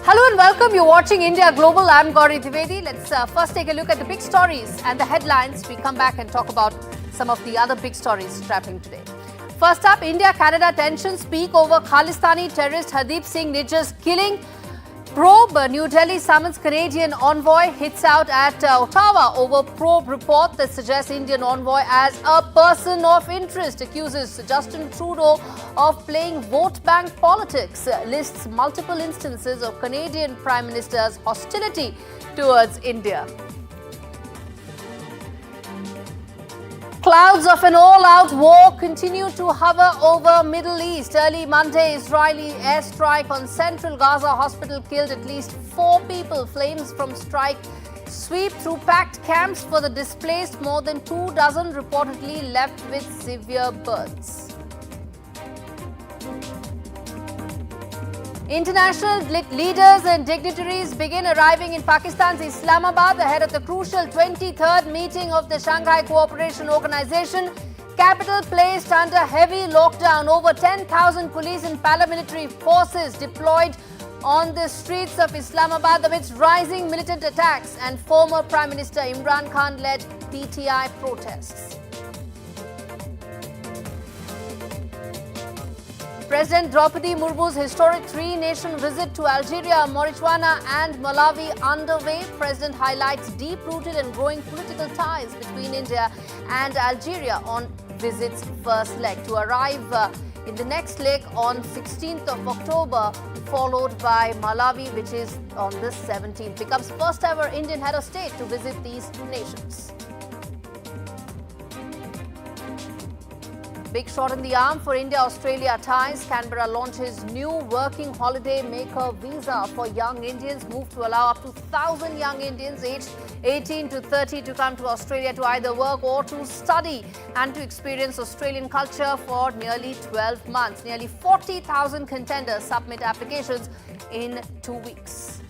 Hello and welcome. You're watching India Global. I'm Gaurie Dwivedi. Let's first take a look at the big stories and the headlines. We come back and talk about some of the other big stories trapping today. First up, India-Canada tensions peak over Khalistani terrorist Hardeep Singh Nijjar's killing. Probe, New Delhi summons Canadian envoy, hits out at Ottawa over probe report that suggests Indian envoy as a person of interest, accuses Justin Trudeau of playing vote bank politics, lists multiple instances of Canadian Prime Minister's hostility towards India. Clouds of an all-out war continue to hover over Middle East. Early Monday, Israeli airstrike on central Gaza hospital killed at least 4 people. Flames from strike sweep through packed camps for the displaced. More than 2 dozen reportedly left with severe burns. International leaders and dignitaries begin arriving in Pakistan's Islamabad ahead of the crucial 23rd meeting of the Shanghai Cooperation Organization. Capital placed under heavy lockdown. Over 10,000 police and paramilitary forces deployed on the streets of Islamabad amidst rising militant attacks and former Prime Minister Imran Khan-led PTI protests. President Dwivedi Murmu's historic 3-nation visit to Algeria, Mauritania and Malawi underway. President highlights deep-rooted and growing political ties between India and Algeria on visit's first leg, to arrive in the next leg on 16th of October, followed by Malawi, which is on the 17th. Becomes first ever Indian head of state to visit these nations. Big shot in the arm for India-Australia ties. Canberra launches new working holiday maker visa for young Indians. Move to allow up to 1,000 young Indians aged 18 to 30 to come to Australia to either work or to study and to experience Australian culture for nearly 12 months. Nearly 40,000 contenders submit applications in 2 weeks.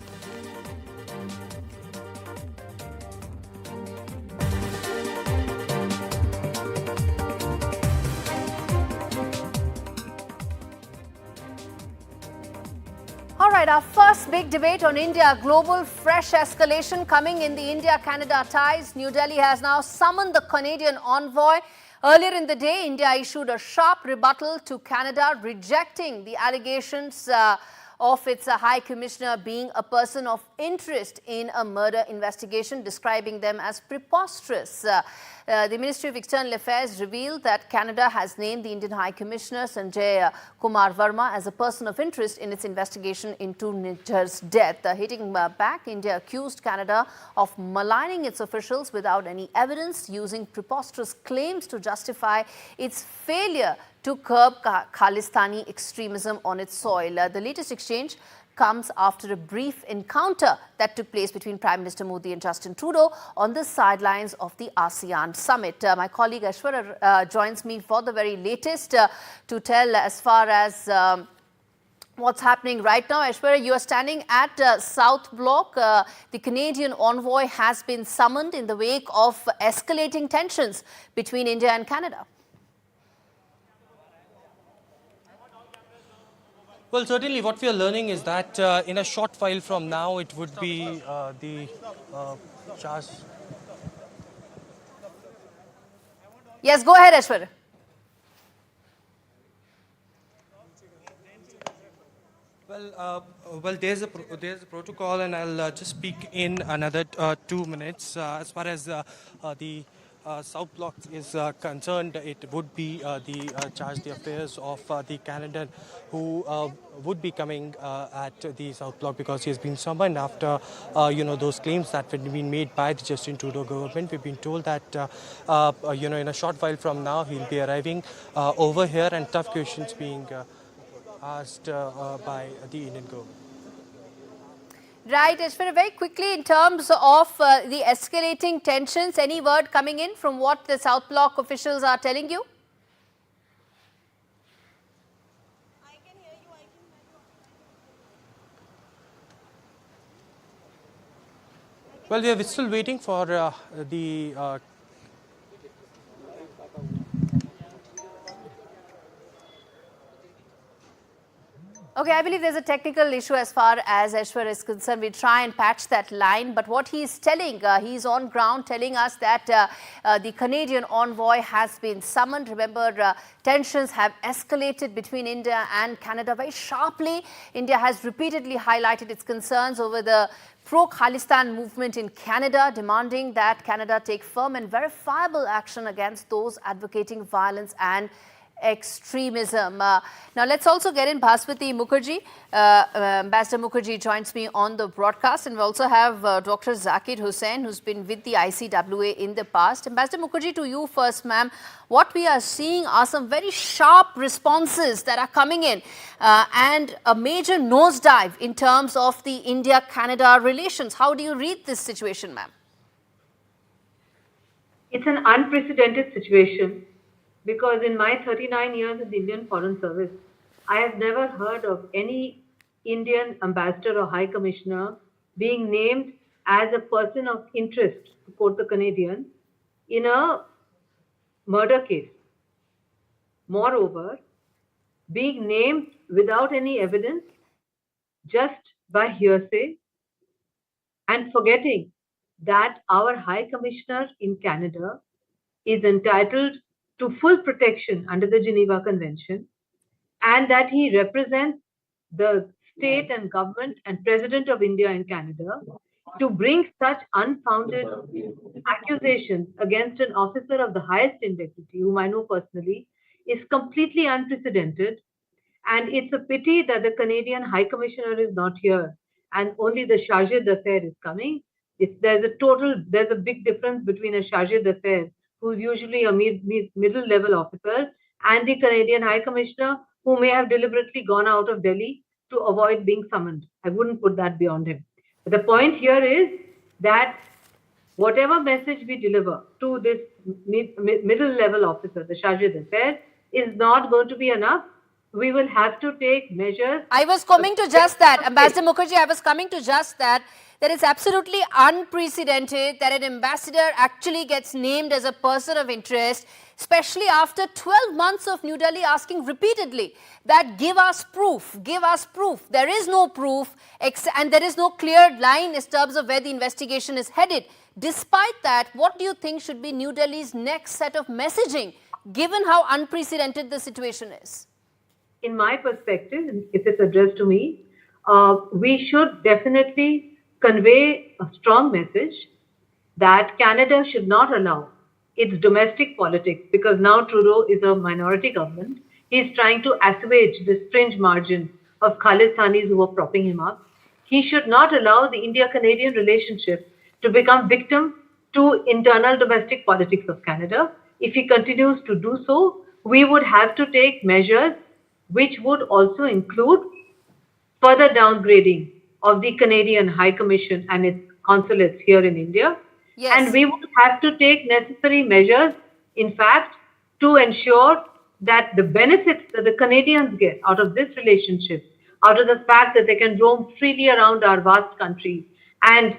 All right, our first big debate on India Global, fresh escalation coming in the India-Canada ties. New Delhi has now summoned the Canadian envoy. Earlier in the day, India issued a sharp rebuttal to Canada, rejecting the allegations of its High Commissioner being a person of interest in a murder investigation, describing them as preposterous. The Ministry of External Affairs revealed that Canada has named the Indian High Commissioner Sanjay Kumar Verma as a person of interest in its investigation into Nijjar's death. Hitting back, India accused Canada of maligning its officials without any evidence, using preposterous claims to justify its failure to curb Khalistani extremism on its soil. The latest exchange comes after a brief encounter that took place between Prime Minister Modi and Justin Trudeau on the sidelines of the ASEAN summit. My colleague Aishwarya joins me for the very latest to tell as far as what's happening right now. Aishwarya, you are standing at South Block. The Canadian envoy has been summoned in the wake of escalating tensions between India and Canada. Well, certainly what we are learning is that in a short while from now, it would be the charge. Yes, go ahead, Aishwarya. Well, there's a protocol, and I'll just speak in another 2 minutes. As far as the South Block is concerned, it would be the charge d'affaires of the Canadian who would be coming at the South Block, because he has been summoned after those claims that had been made by the Justin Trudeau government. We've been told that in a short while from now he'll be arriving over here, and tough questions being asked by the Indian government. Right, Aishwarya, very quickly in terms of the escalating tensions, any word coming in from what the South Block officials are telling you? I can hear you. Well, we are still waiting for the Okay. Okay, I believe there's a technical issue as far as Aishwar is concerned. We try and patch that line. But what he's telling, he's on ground telling us that the Canadian envoy has been summoned. Remember, tensions have escalated between India and Canada very sharply. India has repeatedly highlighted its concerns over the pro-Khalistan movement in Canada, demanding that Canada take firm and verifiable action against those advocating violence and extremism. Now, let's also get in Bhaswati Mukherjee. Ambassador Mukherjee joins me on the broadcast, and we also have Dr. Zakir Hussain, who's been with the ICWA in the past. Ambassador Mukherjee, to you first, ma'am. What we are seeing are some very sharp responses that are coming in and a major nosedive in terms of the India-Canada relations. How do you read this situation, ma'am? It's an unprecedented situation, because in my 39 years in the Indian Foreign Service, I have never heard of any Indian ambassador or high commissioner being named as a person of interest, to quote the Canadian, in a murder case. Moreover, being named without any evidence, just by hearsay, and forgetting that our High Commissioner in Canada is entitled to full protection under the Geneva Convention, and that he represents the state and government and President of India and Canada, to bring such unfounded accusations against an officer of the highest integrity, whom I know personally, is completely unprecedented. And it's a pity that the Canadian High Commissioner is not here and only the Charge d'Affaires is coming. There's a big difference between a Charge d'Affaires, who's usually a middle-level officer, and the Canadian High Commissioner, who may have deliberately gone out of Delhi to avoid being summoned. I wouldn't put that beyond him. But the point here is that whatever message we deliver to this middle-level officer, the Charge d'Affaires, is not going to be enough. We will have to take measures. I was coming to just that, Ambassador Mukherjee, I was coming to just that. That is absolutely unprecedented that an ambassador actually gets named as a person of interest, especially after 12 months of New Delhi asking repeatedly that give us proof, give us proof. There is no proof and there is no clear line in terms of where the investigation is headed. Despite that, what do you think should be New Delhi's next set of messaging, given how unprecedented the situation is? In my perspective, if it's addressed to me, we should definitely convey a strong message that Canada should not allow its domestic politics, because now Trudeau is a minority government. He's trying to assuage this fringe margin of Khalistanis who are propping him up. He should not allow the India-Canadian relationship to become victim to internal domestic politics of Canada. If he continues to do so, we would have to take measures which would also include further downgrading of the Canadian High Commission and its consulates here in India. Yes. And we would have to take necessary measures, in fact, to ensure that the benefits that the Canadians get out of this relationship, out of the fact that they can roam freely around our vast country and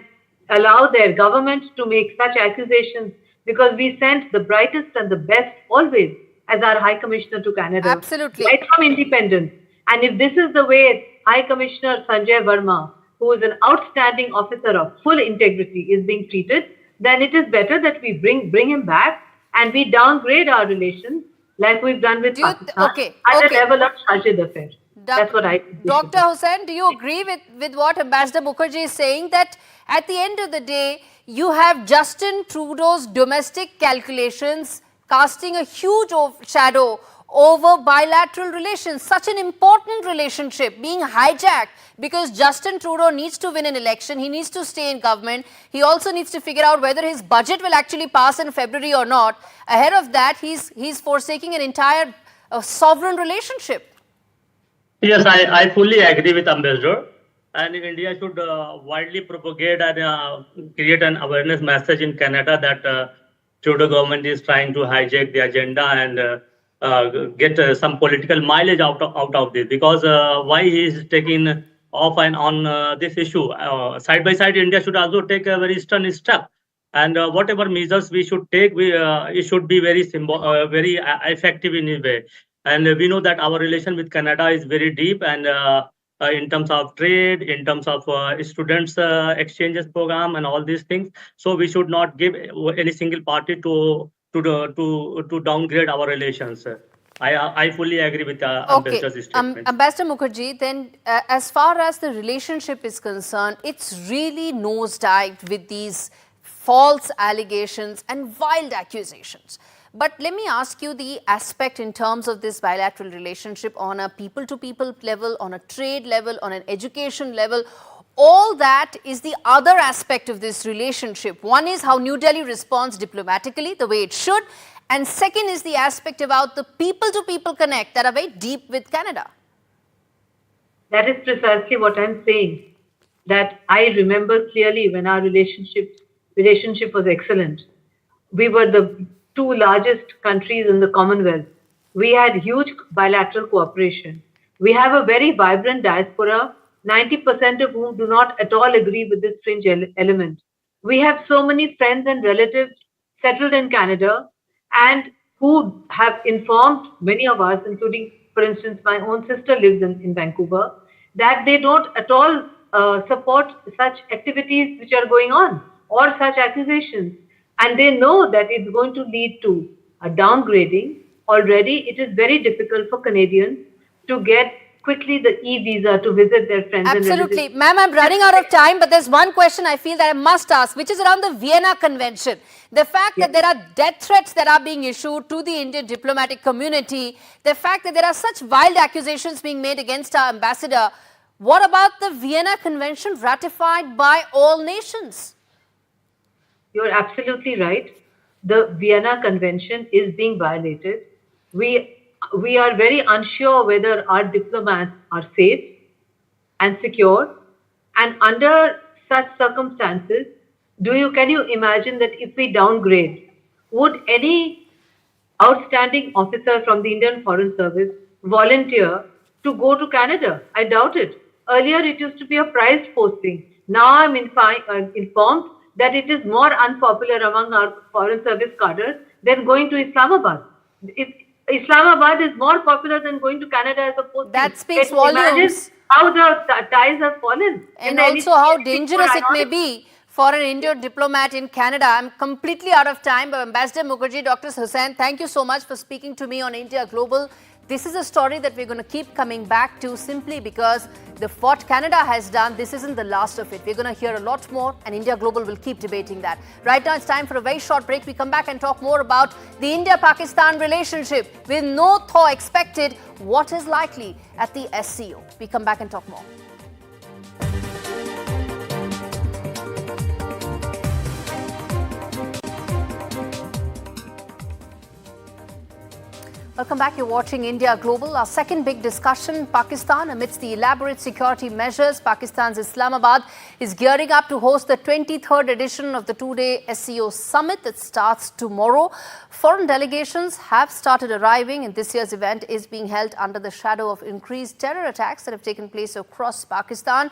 allow their government to make such accusations, because we sent the brightest and the best always as our High Commissioner to Canada. Absolutely. Right from independence. And if this is the way High Commissioner Sanjay Verma, who is an outstanding officer of full integrity, is being treated, then it is better that we bring him back and we downgrade our relations like we've done with Pakistan at the level of Charge d'Affaires. That's what I think. Dr. Hussain, do you agree with what Ambassador Mukherjee is saying, that at the end of the day, you have Justin Trudeau's domestic calculations casting a huge shadow over bilateral relations, such an important relationship being hijacked because Justin Trudeau needs to win an election, he needs to stay in government, he also needs to figure out whether his budget will actually pass in February or not. Ahead of that, he's forsaking an entire sovereign relationship. Yes, I fully agree with Ambassador. And India should widely propagate and create an awareness message in Canada that Trudeau government is trying to hijack the agenda and get some political mileage out of this, because why he is taking off and on this issue. Side by side, India should also take a very stern step, and whatever measures we should take, it should be very effective in a way. And we know that our relation with Canada is very deep, and in terms of trade, in terms of students exchanges program and all these things. So we should not give any single party to downgrade our relations. I fully agree with Okay, Ambassador's statement. Ambassador Mukherjee, then as far as the relationship is concerned, it's really nosedived with these false allegations and wild accusations. But let me ask you the aspect in terms of this bilateral relationship on a people-to-people level, on a trade level, on an education level. All that is the other aspect of this relationship. One is how New Delhi responds diplomatically, the way it should. And second is the aspect about the people-to-people connect that are very deep with Canada. That is precisely what I'm saying. That I remember clearly when our relationship was excellent. We were the two largest countries in the Commonwealth. We had huge bilateral cooperation. We have a very vibrant diaspora, 90% of whom do not at all agree with this fringe element. We have so many friends and relatives settled in Canada and who have informed many of us, including, for instance, my own sister lives in Vancouver, that they don't at all support such activities which are going on or such accusations. And they know that it's going to lead to a downgrading. Already, it is very difficult for Canadians to get quickly the e-visa to visit their friends and relatives. Absolutely. Ma'am, I'm running out of time, but there's one question I feel that I must ask, which is around the Vienna Convention. The fact that there are death threats that are being issued to the Indian diplomatic community, the fact that there are such wild accusations being made against our ambassador. What about the Vienna Convention ratified by all nations? You're absolutely right. The Vienna Convention is being violated. We are very unsure whether our diplomats are safe and secure. And under such circumstances, can you imagine that if we downgrade, would any outstanding officer from the Indian Foreign Service volunteer to go to Canada? I doubt it. Earlier, it used to be a prized posting. Now I'm informed that it is more unpopular among our foreign service cadres than going to Islamabad. Islamabad is more popular than going to Canada as a posting. That speaks volumes. How the ties have fallen. And also how dangerous it may be for an Indian diplomat in Canada. I'm completely out of time, but Ambassador Mukherjee, Dr. Hussain, thank you so much for speaking to me on India Global. This is a story that we're going to keep coming back to simply because what Canada has done, this isn't the last of it. We're going to hear a lot more and India Global will keep debating that. Right now, it's time for a very short break. We come back and talk more about the India-Pakistan relationship. With no thaw expected, what is likely at the SCO? We come back and talk more. Welcome back. You're watching India Global. Our second big discussion, Pakistan. Amidst the elaborate security measures, Pakistan's Islamabad is gearing up to host the 23rd edition of the two-day SCO summit that starts tomorrow. Foreign delegations have started arriving, and this year's event is being held under the shadow of increased terror attacks that have taken place across Pakistan,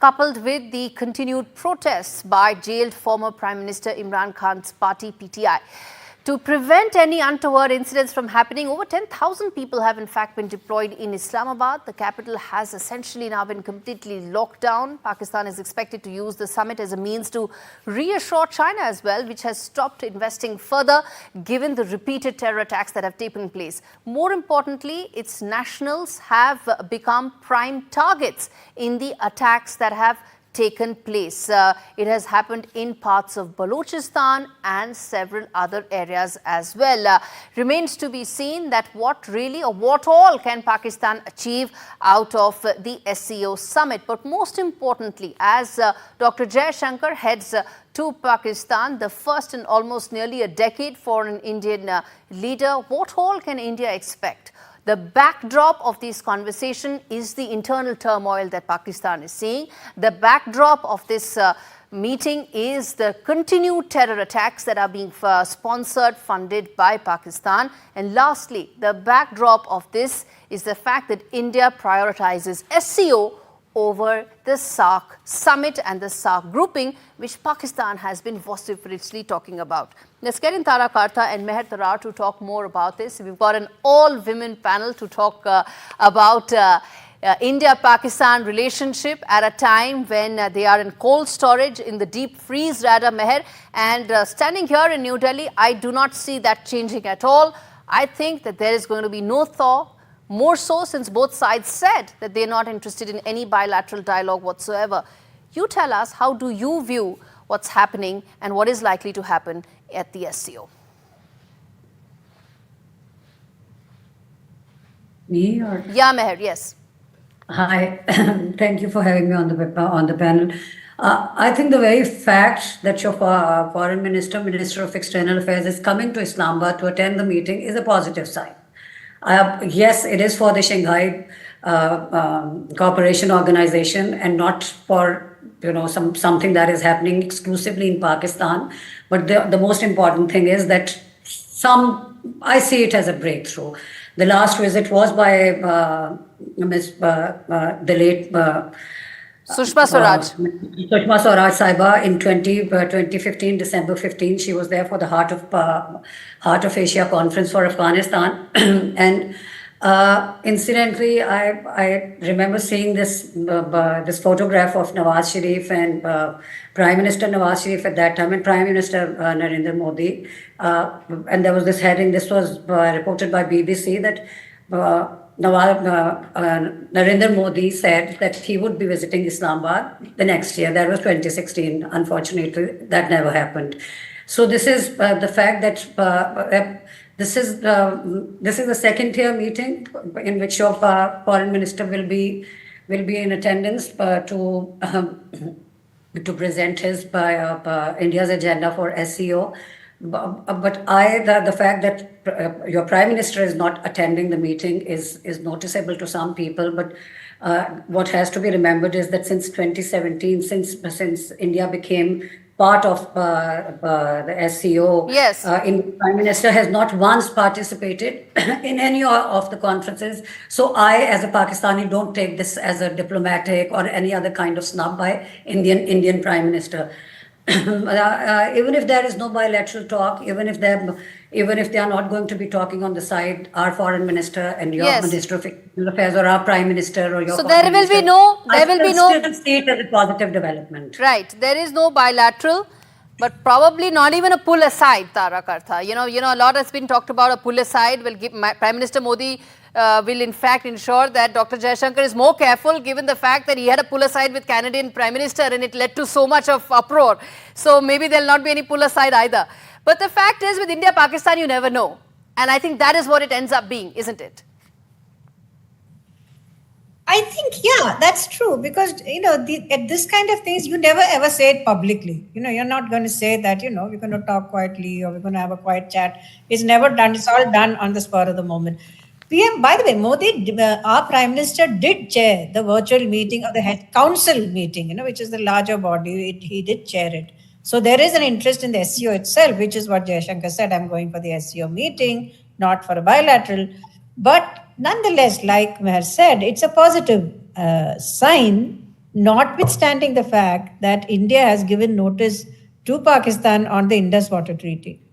coupled with the continued protests by jailed former Prime Minister Imran Khan's party PTI. To prevent any untoward incidents from happening, over 10,000 people have in fact been deployed in Islamabad. The capital has essentially now been completely locked down. Pakistan is expected to use the summit as a means to reassure China as well, which has stopped investing further given the repeated terror attacks that have taken place. More importantly, its nationals have become prime targets in the attacks that have taken place. It has happened in parts of Balochistan and several other areas as well. Remains to be seen that what all can Pakistan achieve out of the SCO summit. But most importantly, as Dr. Jaishankar heads to Pakistan, the first in almost nearly a decade for an Indian leader, what all can India expect? The backdrop of this conversation is the internal turmoil that Pakistan is seeing. The backdrop of this meeting is the continued terror attacks that are being sponsored, funded by Pakistan. And lastly, the backdrop of this is the fact that India prioritizes SCO over the SAARC summit and the SAARC grouping, which Pakistan has been vociferously talking about. Let's get in Tara Karta and Meher Tarar to talk more about this. We've got an all-women panel to talk about India-Pakistan relationship at a time when they are in cold storage in the deep freeze, rather, Meher. And standing here in New Delhi, I do not see that changing at all. I think that there is going to be no thaw, more so since both sides said that they are not interested in any bilateral dialogue whatsoever. You tell us, how do you view what's happening and what is likely to happen at the SCO? Me or? Yeah, Meher, yes. Hi, thank you for having me on the panel. I think the very fact that your foreign minister, Minister of External Affairs, is coming to Islamabad to attend the meeting is a positive sign. Yes, it is for the Shanghai Cooperation Organization and not for something that is happening exclusively in Pakistan. But the most important thing is that I see it as a breakthrough. The last visit was by the late Sushma Swaraj. Sushma Swaraj Saiba in 2015, December 15. She was there for the Heart of Asia Conference for Afghanistan. And incidentally, I remember seeing this photograph of Nawaz Sharif and Prime Minister Nawaz Sharif at that time and Prime Minister Narendra Modi. And there was this heading, this was reported by BBC, that Narendra Modi said that he would be visiting Islamabad the next year. That was 2016. Unfortunately, that never happened. So this is the fact that this is a second-tier meeting in which your foreign minister will be in attendance to present his India's agenda for SCO. But the fact that your prime minister is not attending the meeting is noticeable to some people. But what has to be remembered is that since 2017, since India became part of the SCO, yes, Indian Prime Minister has not once participated in any of the conferences. So I, as a Pakistani, don't take this as a diplomatic or any other kind of snub by Indian Prime Minister. Even if there is no bilateral talk, even if they are not going to be talking on the side, our foreign minister and your Minister of External Affairs or our prime minister or your so there will be no, still see it as a positive development. Right, there is no bilateral, but probably not even a pull aside, Tara Kartha. You know, a lot has been talked about a pull aside. Will give Prime Minister Modi will in fact ensure that Dr. Jaishankar is more careful, given the fact that he had a pull aside with Canadian Prime Minister and it led to so much of uproar. So maybe there will not be any pull aside either. But the fact is, with India, Pakistan, you never know. And I think that is what it ends up being, isn't it? I think, yeah, that's true. Because, at this kind of things, you never ever say it publicly. You're not going to say that, we're going to talk quietly or we're going to have a quiet chat. It's never done. It's all done on the spur of the moment. PM, by the way, Modi, our Prime Minister, did chair the virtual meeting of the head council meeting, which is the larger body. He did chair it. So there is an interest in the SCO itself, which is what Jaishankar said. I'm going for the SCO meeting, not for a bilateral. But nonetheless, like Meher said, it's a positive sign, notwithstanding the fact that India has given notice to Pakistan on the Indus Water Treaty.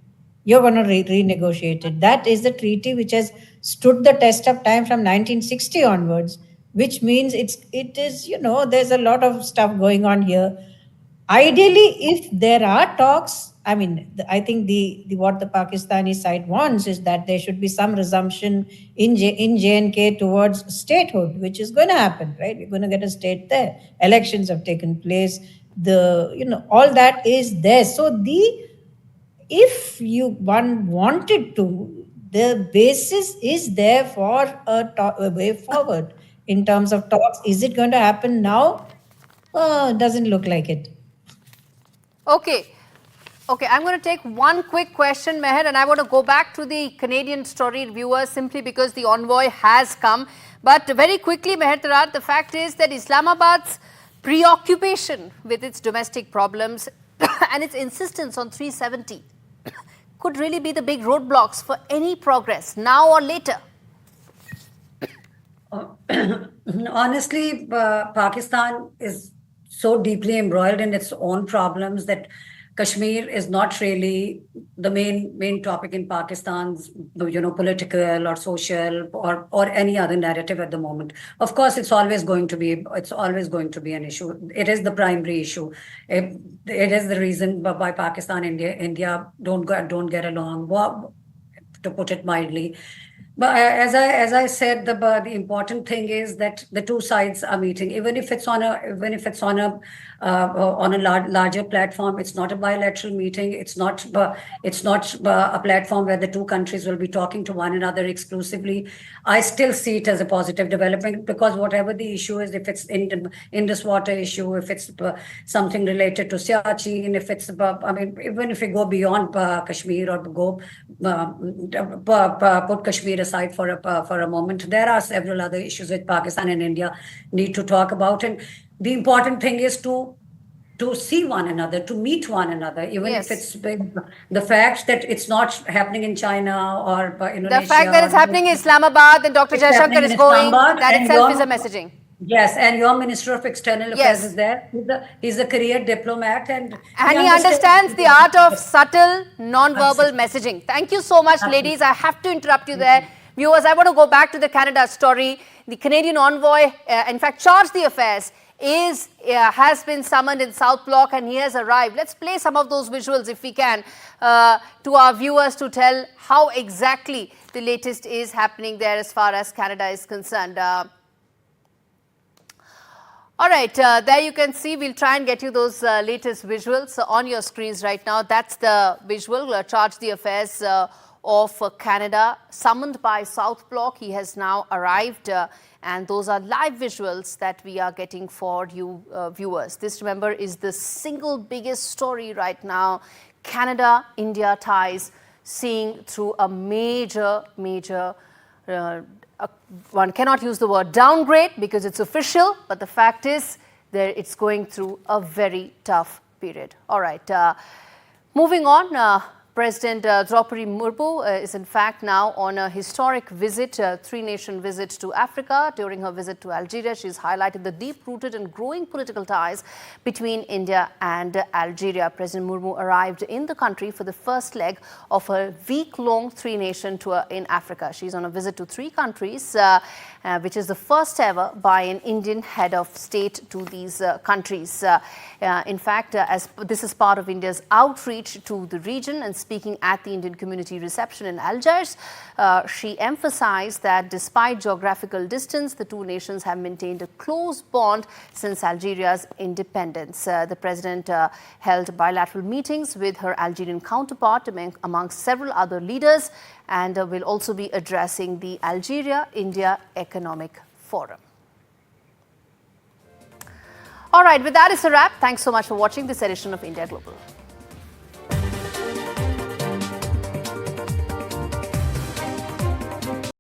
You're going to renegotiate it. That is the treaty which has stood the test of time from 1960 onwards, which means it is, there's a lot of stuff going on here. Ideally, if there are talks, I think what the Pakistani side wants is that there should be some resumption in J&K towards statehood, which is going to happen, right? We're going to get a state there. Elections have taken place. All that is there. So if one wanted to, the basis is there for a way forward in terms of talks. Is it going to happen now? Doesn't look like it. Okay, I'm going to take one quick question, Meher, and I want to go back to the Canadian story, viewers, simply because the envoy has come. But very quickly, Meher Tarar, the fact is that Islamabad's preoccupation with its domestic problems and its insistence on 370 could really be the big roadblocks for any progress, now or later. Honestly, Pakistan is so deeply embroiled in its own problems that Kashmir is not really the main topic in Pakistan's, political or social or any other narrative at the moment. Of course, it's always going to be an issue. It is the primary issue. It is the reason why Pakistan and India don't get along, to put it mildly. But as I said, the important thing is that the two sides are meeting, even if it's on a larger platform. It's not a bilateral meeting. It's not a platform where the two countries will be talking to one another exclusively. I still see it as a positive development, because whatever the issue is, if it's Indus water issue, if it's something related to Siachen, if it's even if we go beyond Kashmir or go put Kashmir aside for a moment, there are several other issues which Pakistan and India need to talk about, and the important thing is to see one another, to meet one another, even if it's the fact that it's not happening in China or Indonesia. The fact that it's happening in Islamabad and Dr. Jaishankar is going, that itself is a messaging. Yes, and your Minister of External Affairs is there. He's a career diplomat, and he understands the art of subtle, non-verbal messaging. Thank you so much, ladies. I have to interrupt you there. Viewers, I want to go back to the Canada story. The Canadian envoy, in fact, charged the affairs, has been summoned in South Block, and he has arrived. Let's play some of those visuals, if we can, to our viewers to tell how exactly the latest is happening there as far as Canada is concerned. All right, there you can see, we'll try and get you those latest visuals on your screens right now. That's the visual, charge the affairs of Canada, summoned by South Block. He has now arrived, and those are live visuals that we are getting for you viewers. This, remember, is the single biggest story right now. Canada-India ties seeing through a major one cannot use the word downgrade because it's official, but the fact is that it's going through a very tough period. All right, moving on. President Dwivedi Murmu is in fact now on a historic visit, a three-nation visit to Africa. During her visit to Algeria, she's highlighted the deep-rooted and growing political ties between India and Algeria. President Murmu arrived in the country for the first leg of her week-long three-nation tour in Africa. She's on a visit to three countries, which is the first ever by an Indian head of state to these countries. In fact, as this is part of India's outreach to the region, and speaking at the Indian community reception in Algiers, she emphasized that despite geographical distance, the two nations have maintained a close bond since Algeria's independence. The president held bilateral meetings with her Algerian counterpart amongst several other leaders, and will also be addressing the Algeria-India Economic Forum. All right, with that, it's a wrap. Thanks so much for watching this edition of India Global.